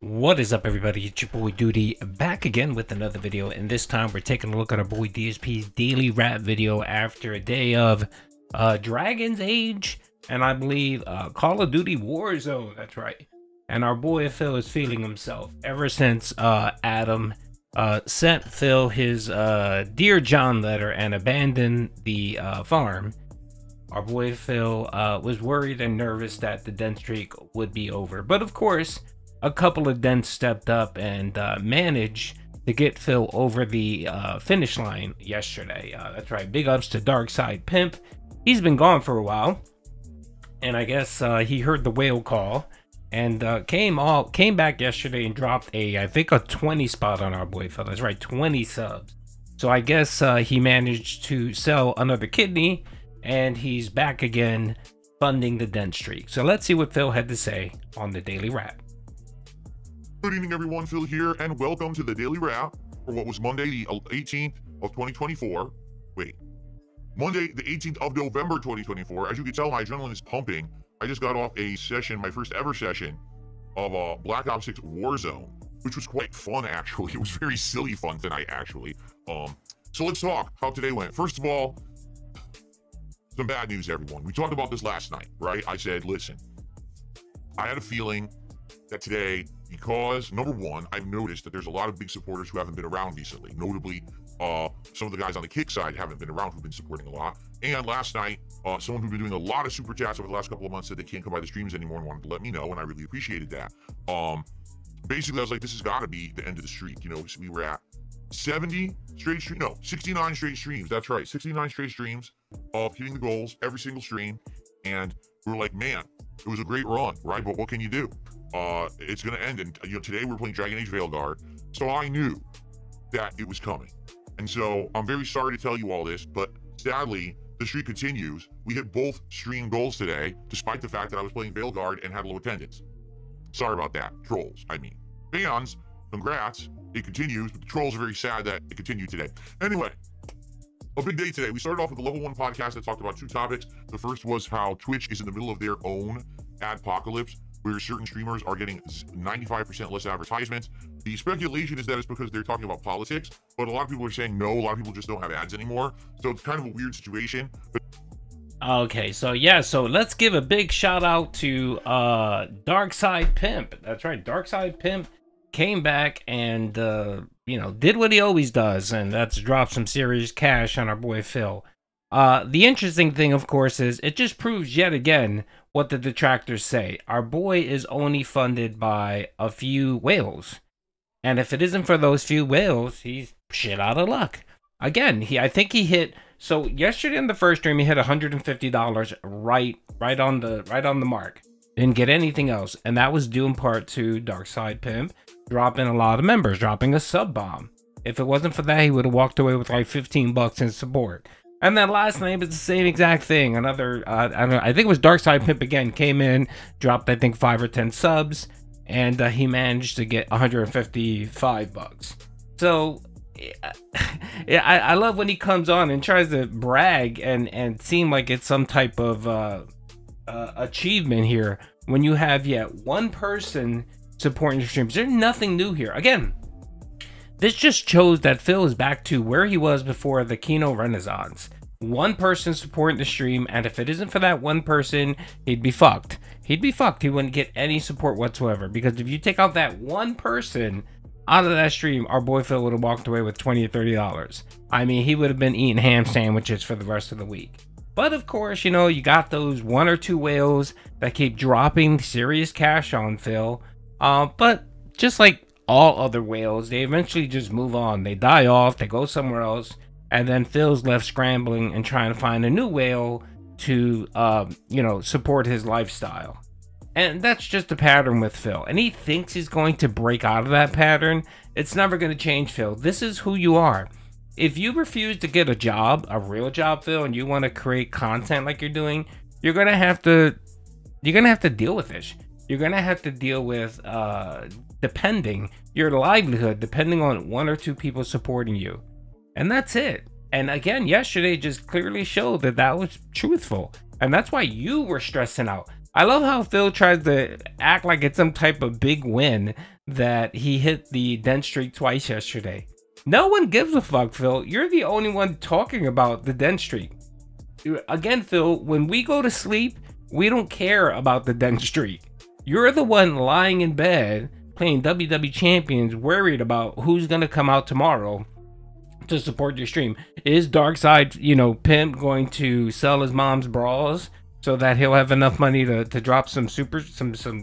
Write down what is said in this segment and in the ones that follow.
What is up, everybody? It's your boy Doody back again with another video, and this time we're taking a look at our boy DSP's daily rap video after a day of DragonAge and I believe Call of Duty Warzone. That's right. And our boy Phil is feeling himself ever since Adam sent Phil his Dear John letter and abandoned the farm. Our boy Phil was worried and nervous that the Dent Streak would be over, but of course a couple of dents stepped up and managed to get Phil over the finish line yesterday. That's right, big ups to DarksydePimp. He's been gone for a while, and I guess he heard the whale call and came back yesterday and dropped I think a 20 spot on our boy Phil. That's right, 20 subs. So I guess he managed to sell another kidney, and he's back again funding the Dent Streak. So let's see what Phil had to say on the daily rap. Good evening, everyone. Phil here, and welcome to the Daily Wrap for what was Monday, the 18th of 2024. Monday, the 18th of November, 2024. As you can tell, my adrenaline is pumping. I just got off a session, my first ever session of Black Ops 6 Warzone, which was quite fun, actually. It was very silly fun tonight, actually. So let's talk how today went. First of all, some bad news, everyone. We talked about this last night, right? I said, listen, I had a feeling that today, because number one, I've noticed that there's a lot of big supporters who haven't been around recently. Notably, some of the guys on the kick side haven't been around, who've been supporting a lot. And last night, someone who'd been doing a lot of super chats over the last couple of months said they can't come by the streams anymore and wanted to let me know, and I really appreciated that. Basically, I was like, this has got to be the end of the streak. You know, so we were at 70 straight streams, no, 69 straight streams. That's right, 69 straight streams of hitting the goals every single stream. And we were like, man, it was a great run, right? But what can you do? It's gonna end, and today we're playing DragonAge VeilGout, so I knew that it was coming. And so I'm very sorry to tell you all this, but sadly the streak continues. We hit both stream goals today, despite the fact that I was playing VeilGout and had low attendance. Sorry about that, trolls. I mean, fans, congrats, it continues, but the trolls are very sad that it continued today. Anyway, a big day today. We started off with the level 1 podcast that talked about two topics. The first was how Twitch is in the middle of their own adpocalypse, where certain streamers are getting 95% less advertisements. The speculation is that it's because they're talking about politics, but a lot of people are saying no, a lot of people just don't have ads anymore. So it's kind of a weird situation. Okay, so yeah, so let's give a big shout out to DarksydePimp. That's right, DarksydePimp came back and did what he always does, and that's drop some serious cash on our boy Phil. The interesting thing, of course, is it just proves yet again what the detractors say. Our boy is only funded by a few whales, and if it isn't for those few whales, he's shit out of luck. Again, I think he hit, so yesterday in the first stream he hit $150 right on the mark. Didn't get anything else, and that was due in part to DarksydePimp dropping a lot of members, dropping a sub bomb. If it wasn't for that, he would have walked away with like 15 bucks in support. And then last night was the same exact thing. Another, I don't know, I think it was DarksydePimp again, came in, dropped I think 5 or 10 subs, and he managed to get 155 bucks. So yeah, I love when he comes on and tries to brag and seem like it's some type of achievement here when you have yet one person supporting the streams. There's nothing new here. Again, this just shows that Phil is back to where he was before the Kino Renaissance. One person supporting the stream, and if it isn't for that one person, he'd be fucked. He'd be fucked. He wouldn't get any support whatsoever, because if you take out that one person out of that stream, our boy Phil would have walked away with $20 or $30. I mean, he would have been eating ham sandwiches for the rest of the week. But of course, you know, you got those 1 or 2 whales that keep dropping serious cash on Phil. But just like all other whales, they eventually just move on. They die off, they go somewhere else, and then Phil's left scrambling and trying to find a new whale to support his lifestyle. And that's just a pattern with Phil, and he thinks he's going to break out of that pattern. It's never going to change, Phil. This is who you are. If you refuse to get a job, a real job, Phil, and you want to create content like you're doing, you're gonna have to deal with this. You're gonna have to deal with depending your livelihood depending on 1 or 2 people supporting you, and that's it. And again, yesterday just clearly showed that that was truthful, and that's why you were stressing out. I love how Phil tries to act like it's some type of big win that he hit the Dent Streak twice yesterday. No one gives a fuck, Phil. You're the only one talking about the Dent Streak. Again, Phil, when we go to sleep, we don't care about the Dent Streak. You're the one lying in bed playing WWE Champions, worried about who's gonna come out tomorrow to support your stream. Is Darkside, Pimp going to sell his mom's bras so that he'll have enough money to drop some subscriptions?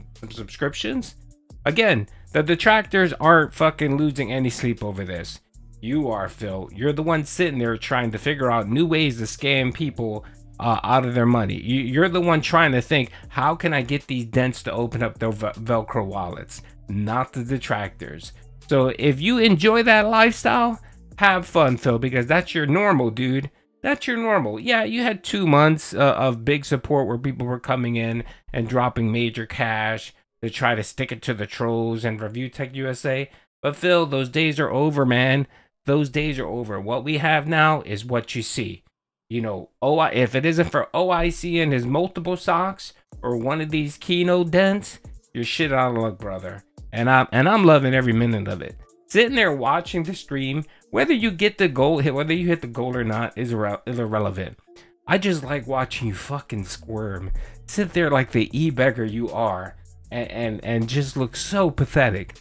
Again, the detractors aren't fucking losing any sleep over this. You are, Phil. You're the one sitting there trying to figure out new ways to scam people out of their money. You're the one trying to think, how can I get these dents to open up their Velcro wallets? Not the detractors. So if you enjoy that lifestyle, have fun, Phil, because that's your normal, dude. That's your normal. Yeah, you had 2 months of big support where people were coming in and dropping major cash to try to stick it to the trolls and Review Tech USA. But Phil, those days are over, man. Those days are over. What we have now is what you see. If it isn't for OIC and his multiple socks or one of these Keno dents, you're shit out of luck, brother. And I'm loving every minute of it. Sitting there watching the stream, whether you get the goal, whether you hit the goal or not, is irrelevant. I just like watching you fucking squirm, sit there like the e-beggar you are, and just look so pathetic.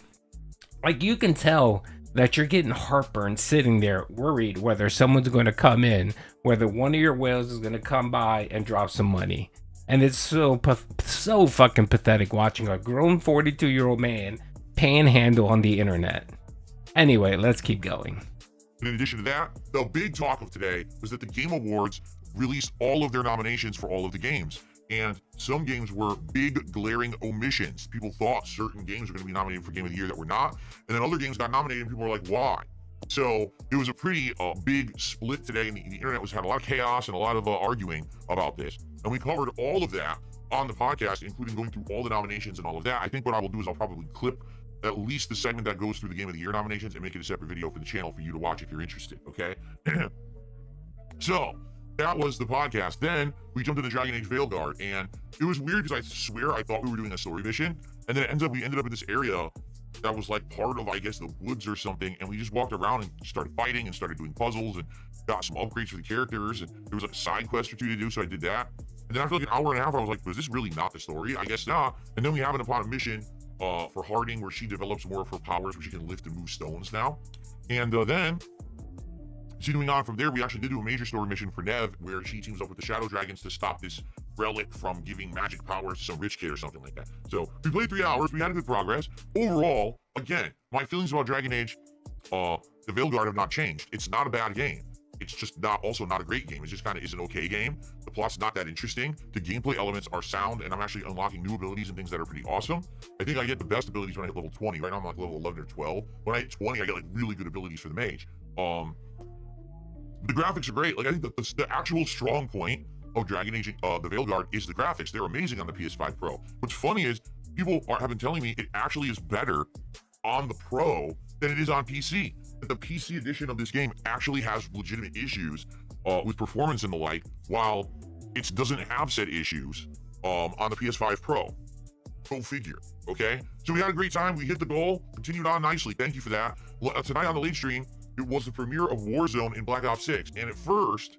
Like, you can tell that you're getting heartburn sitting there worried whether someone's going to come in, whether one of your whales is going to come by and drop some money. And it's so fucking pathetic watching a grown 42-year-old man panhandle on the internet. Anyway, let's keep going. In addition to that, the big talk of today was that the Game Awards released all of their nominations for all of the games. And some games were big, glaring omissions. People thought certain games were going to be nominated for Game of the Year that were not. And then other games got nominated and people were like, why? So it was a pretty big split today. And the internet had a lot of chaos and a lot of arguing about this. And we covered all of that on the podcast, including going through all the nominations and all of that. I think what I will do is I'll probably clip at least the segment that goes through the Game of the Year nominations and make it a separate video for the channel for you to watch if you're interested, okay? So that was the podcast. Then we jumped into DragonAge VeilGout, and it was weird because I swear I thought we were doing a story mission, and then we ended up in this area that was like part of, I guess, the woods or something, and we just walked around and started fighting and started doing puzzles and got some upgrades for the characters, and there was like a side quest or two to do, so I did that. And then after like an hour and a half, I was like, was this really not the story? I guess not. And then we happened upon a mission for Harding where she develops more of her powers where she can lift and move stones now. And then continuing on from there, we actually did do a major story mission for Nev where she teams up with the Shadow Dragons to stop this relic from giving magic powers to some rich kid or something like that. So we played 3 hours. We had a good progress. Overall, again, my feelings about DragonAge the VeilGout have not changed. It's not a bad game. It's just not a great game. It just kind of is an okay game. The plot's not that interesting. The gameplay elements are sound, and I'm actually unlocking new abilities and things that are pretty awesome. I think I get the best abilities when I hit level 20. Right now I'm like level 11 or 12. When I hit 20, I get like really good abilities for the mage. The graphics are great. Like, I think the actual strong point of DragonAge the VeilGout is the graphics. They're amazing on the PS5 Pro. What's funny is people have been telling me it actually is better on the Pro than it is on PC. The PC edition of this game actually has legitimate issues with performance and the like, while it doesn't have said issues on the PS5 Pro. Go figure, okay? So we had a great time. We hit the goal, continued on nicely. Thank you for that. Tonight on the late stream, it was the premiere of Warzone in Black Ops 6, and at first...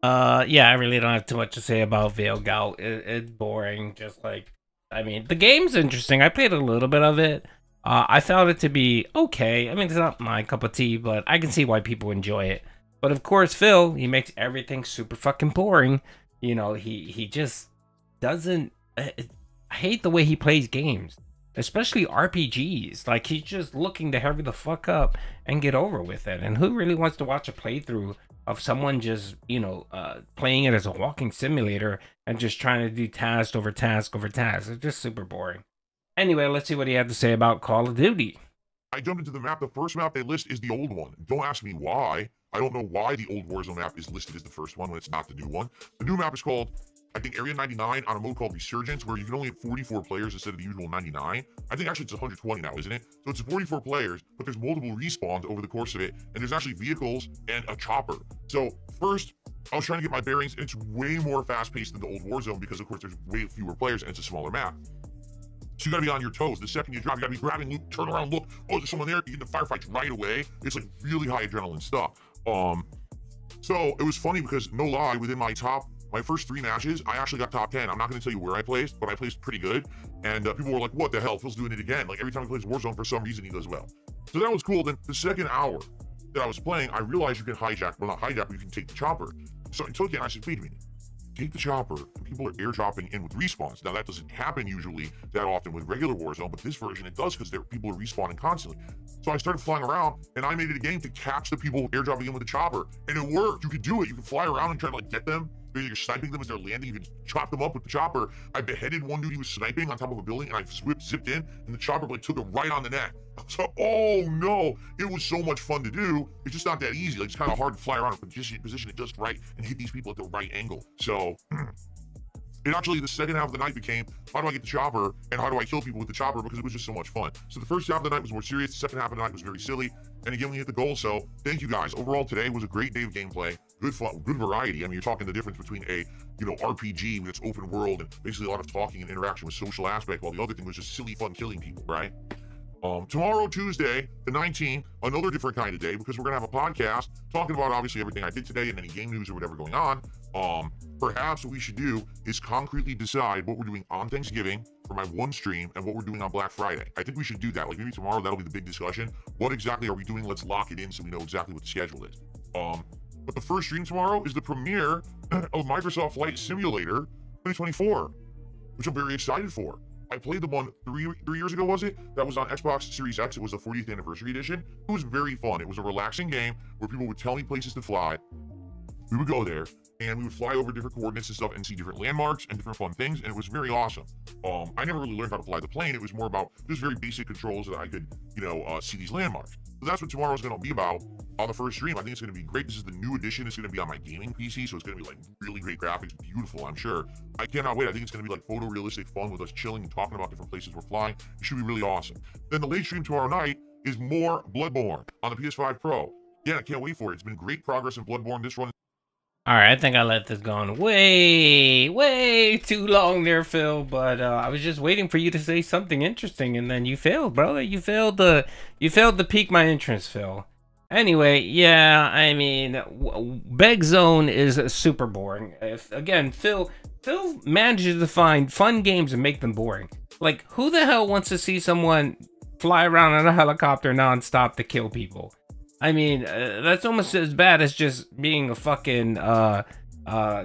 yeah, I really don't have too much to say about VeilGout. It's boring, just like... I mean, the game's interesting. I played a little bit of it. I found it to be okay. I mean, it's not my cup of tea, but I can see why people enjoy it. But of course, Phil, he makes everything super fucking boring. You know, he just doesn't... I hate the way he plays games, especially RPGs. Like, he's just looking to hurry the fuck up and get over with it. And who really wants to watch a playthrough of someone just, playing it as a walking simulator and just trying to do task over task over task? It's just super boring. Anyway, let's see what he had to say about Call of Duty. I jumped into the map. The first map they list is the old one. Don't ask me why. I don't know why the old Warzone map is listed as the first one when it's not the new one. The new map is called I think Area 99 on a mode called Resurgence, where you can only have 44 players instead of the usual 99. I think actually it's 120 now, isn't it? So it's 44 players, but there's multiple respawns over the course of it, and there's actually vehicles and a chopper. So first, I was trying to get my bearings, and it's way more fast-paced than the old Warzone because, of course, there's way fewer players and it's a smaller map. So you gotta be on your toes. The second you drop, you gotta be grabbing loot, turn around, look. Oh, there's someone there. You get the firefights right away. It's like really high adrenaline stuff. So it was funny because, no lie, within my first 3 matches, I actually got top 10. I'm not gonna tell you where I placed, but I placed pretty good. And people were like, what the hell? Phil's doing it again. Like every time he plays Warzone, for some reason, he does well. So that was cool. Then the second hour that I was playing, I realized you can hijack, well, not hijack, but you can take the chopper. So I took it and I said, wait a minute. Take the chopper, and people are airdropping in with respawns. Now that doesn't happen usually that often with regular Warzone, but this version it does because people are respawning constantly. So I started flying around, and I made it a game to catch the people airdropping in with the chopper, and it worked. You could do it. You can fly around and try to like get them. You're sniping them as they're landing. You can chop them up with the chopper. I beheaded one dude. He was sniping on top of a building, and I zipped in, and the chopper like took him right on the neck. So, oh no, it was so much fun to do. It's just not that easy. Like it's kind of hard to fly around and position it just right and hit these people at the right angle. So it actually, the second half of the night became, how do I get the chopper and how do I kill people with the chopper, because it was just so much fun. So the first half of the night was more serious. The second half of the night was very silly. And again, we hit the goal. So thank you guys. Overall, today was a great day of gameplay. Good fun, good variety. I mean, you're talking the difference between a, RPG that's open world and basically a lot of talking and interaction with social aspect, while the other thing was just silly fun killing people, right? Tomorrow, Tuesday, the 19th, another different kind of day, because we're going to have a podcast talking about obviously everything I did today and any game news or whatever going on. Perhaps what we should do is concretely decide what we're doing on Thanksgiving for my one stream and what we're doing on Black Friday. I think we should do that. Like maybe tomorrow, that'll be the big discussion. What exactly are we doing? Let's lock it in so we know exactly what the schedule is. But the first stream tomorrow is the premiere of Microsoft Flight Simulator 2024, which I'm very excited for. I played the one three years ago, was it? That was on Xbox Series X. It was the 40th anniversary edition. It was very fun. It was a relaxing game where people would tell me places to fly. We would go there and we would fly over different coordinates and stuff and see different landmarks and different fun things. And it was very awesome. I never really learned how to fly the plane. It was more about just very basic controls that I could, see these landmarks. So that's what tomorrow's going to be about on the first stream. I think it's going to be great. This is the new edition. It's going to be on my gaming PC, so it's going to be like really great graphics, beautiful, I'm sure. I cannot wait. I think it's going to be like photorealistic fun with us chilling and talking about different places we're flying. It should be really awesome. Then the late stream tomorrow night is more Bloodborne on the PS5 Pro. Yeah, I can't wait for it. It's been great progress in Bloodborne. This run. All right, I think I let this go on way too long there, Phil. But I was just waiting for you to say something interesting, and then you failed, brother. You failed to pique my interest, Phil. Anyway, yeah, I mean, BegZone is super boring. Again, Phil manages to find fun games and make them boring. Like, who the hell wants to see someone fly around on a helicopter nonstop to kill people? I mean, that's almost as bad as just being a fucking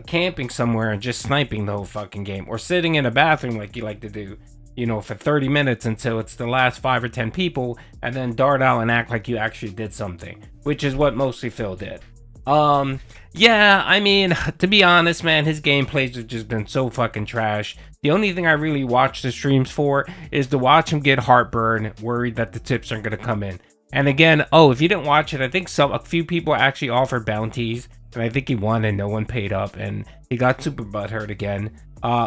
camping somewhere and just sniping the whole fucking game, or sitting in a bathroom like you like to do, for 30 minutes until it's the last 5 or 10 people, and then dart out and act like you actually did something, which is what mostly Phil did. Yeah, I mean, to be honest, man, his gameplays have just been so fucking trash. The only thing I really watch the streams for is to watch him get heartburn, worried that the tips aren't gonna come in. And again, if you didn't watch it, I think a few people actually offered bounties, and I think he won and no one paid up, and he got super butthurt again,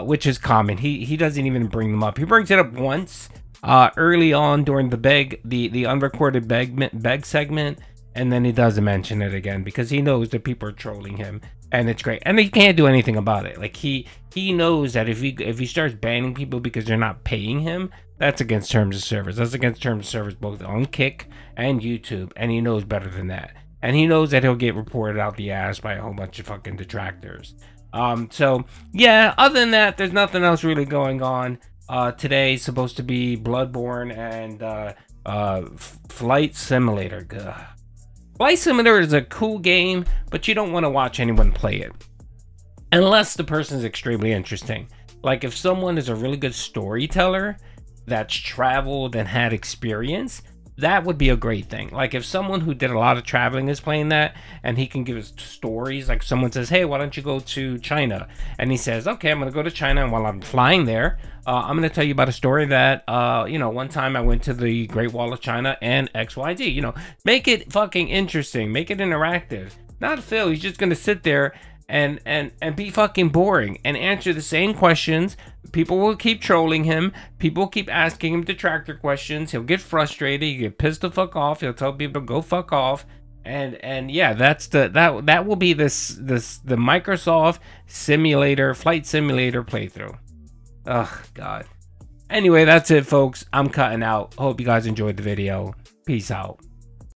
which is common. He doesn't even bring them up. He brings it up once early on during the unrecorded beg segment, and then he doesn't mention it again because he knows that people are trolling him, and it's great, and he can't do anything about it. Like he knows that if he starts banning people because they're not paying him, that's against terms of service. That's against terms of service both on Kick and YouTube, and he knows better than that. And he knows that he'll get reported out the ass by a whole bunch of fucking detractors. So yeah, other than that, there's nothing else really going on. Today's supposed to be Bloodborne and Flight Simulator. Ugh. Flight Simulator is a cool game, but you don't want to watch anyone play it unless the person's extremely interesting. Like if someone is a really good storyteller that's traveled and had experience, that would be a great thing. Like if someone who did a lot of traveling is playing that, and he can give us stories, like someone says, hey, why don't you go to China? And he says, okay, I'm gonna go to China, and while I'm flying there, I'm gonna tell you about a story that one time I went to the Great Wall of China and XYZ. Make it fucking interesting, make it interactive. Not Phil, he's just gonna sit there and be fucking boring and answer the same questions. People will keep trolling him. People will keep asking him detractor questions. He'll get frustrated. He'll get pissed the fuck off. He'll tell people to go fuck off. And yeah, that's that will be the Microsoft simulator, flight simulator playthrough. Oh god. Anyway, that's it, folks. I'm cutting out. Hope you guys enjoyed the video. Peace out.